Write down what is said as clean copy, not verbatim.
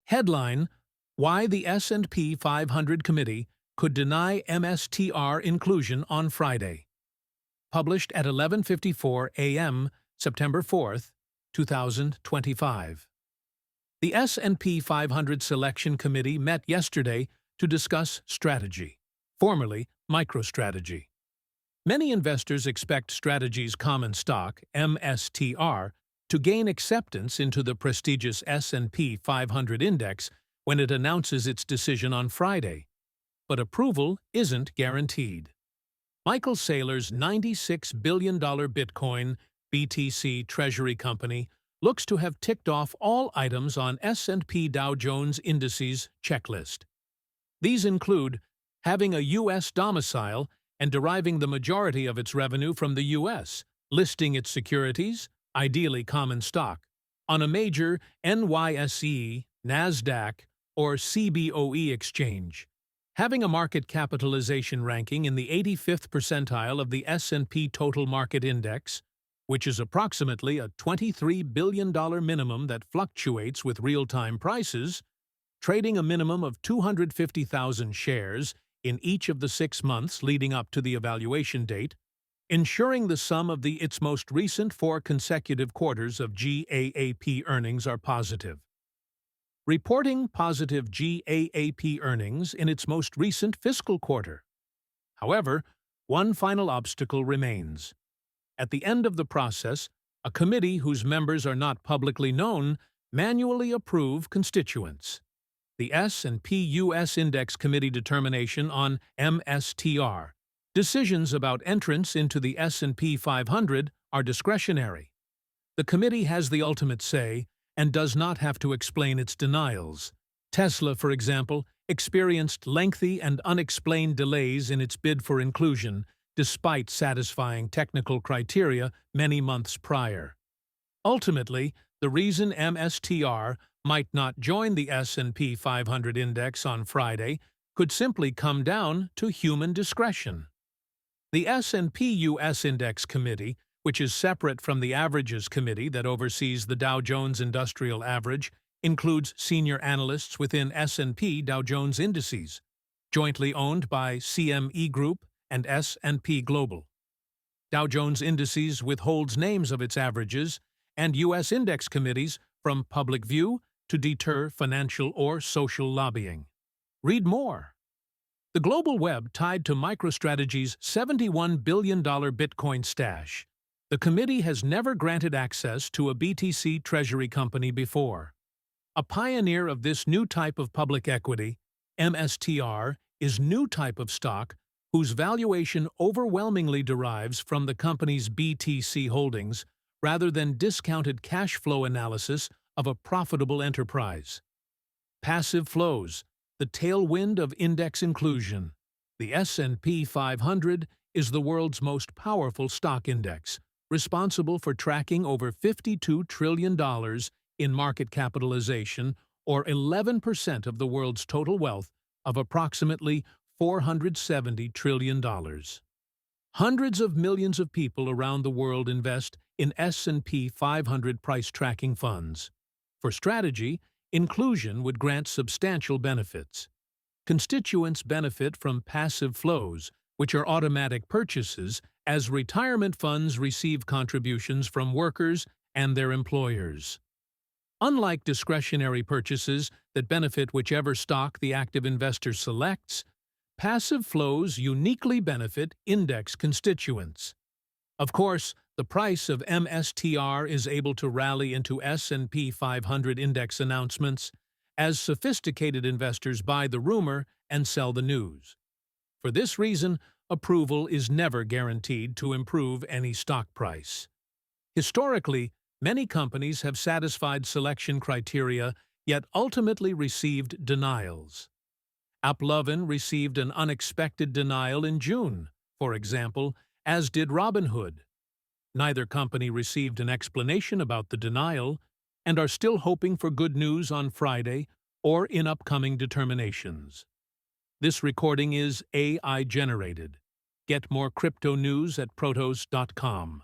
Headline: Why the S&P 500 Committee could deny MSTR inclusion on Friday. Published at 11:54 a.m., September 4, 2025. The S&P 500 Selection Committee met yesterday to discuss strategy, formerly MicroStrategy. Many investors expect Strategy's common stock, MSTR, to gain acceptance into the prestigious S&P 500 index when it announces its decision on Friday. But approval isn't guaranteed. Michael Saylor's $96 billion Bitcoin BTC Treasury Company looks to have ticked off all items on S&P Dow Jones Indices checklist. These include having a U.S. domicile and deriving the majority of its revenue from the U.S., listing its securities, ideally common stock, on a major NYSE, NASDAQ, or CBOE exchange, having a market capitalization ranking in the 85th percentile of the S&P Total Market Index, which is approximately a $23 billion minimum that fluctuates with real-time prices, trading a minimum of 250,000 shares in each of the 6 months leading up to the evaluation date, ensuring the sum of its most recent 4 consecutive quarters of GAAP earnings are positive. Reporting positive GAAP earnings in its most recent fiscal quarter. However, one final obstacle remains. At the end of the process, a committee whose members are not publicly known manually approve constituents. The S&P U.S. Index Committee determination on MSTR. Decisions about entrance into the S&P 500 are discretionary. The committee has the ultimate say and does not have to explain its denials. Tesla, for example, experienced lengthy and unexplained delays in its bid for inclusion, despite satisfying technical criteria many months prior. Ultimately, the reason MSTR might not join the S&P 500 index on Friday could simply come down to human discretion. The S&P U.S. Index Committee, which is separate from the Averages Committee that oversees the Dow Jones Industrial Average, includes senior analysts within S&P Dow Jones Indices, jointly owned by CME Group and S&P Global. Dow Jones Indices withholds names of its averages and U.S. Index Committees from public view to deter financial or social lobbying. Read more. The global web tied to MicroStrategy's $71 billion Bitcoin stash. The committee has never granted access to a BTC Treasury company before. A pioneer of this new type of public equity, MSTR is new type of stock whose valuation overwhelmingly derives from the company's BTC holdings rather than discounted cash flow analysis of a profitable enterprise. Passive flows, the tailwind of index inclusion. The S&P 500 is the world's most powerful stock index, responsible for tracking over $52 trillion in market capitalization, or 11% of the world's total wealth of approximately $470 trillion. Hundreds of millions of people around the world invest in S&P 500 price-tracking funds. For Strategy, inclusion would grant substantial benefits. Constituents benefit from passive flows, which are automatic purchases, as retirement funds receive contributions from workers and their employers. Unlike discretionary purchases that benefit whichever stock the active investor selects, passive flows uniquely benefit index constituents. Of course, the price of MSTR is able to rally into S&P 500 index announcements as sophisticated investors buy the rumor and sell the news. For this reason, approval is never guaranteed to improve any stock price. Historically, many companies have satisfied selection criteria yet ultimately received denials. AppLovin received an unexpected denial in June, for example, as did Robinhood. Neither company received an explanation about the denial and are still hoping for good news on Friday or in upcoming determinations. This recording is AI-generated. Get more crypto news at protos.com.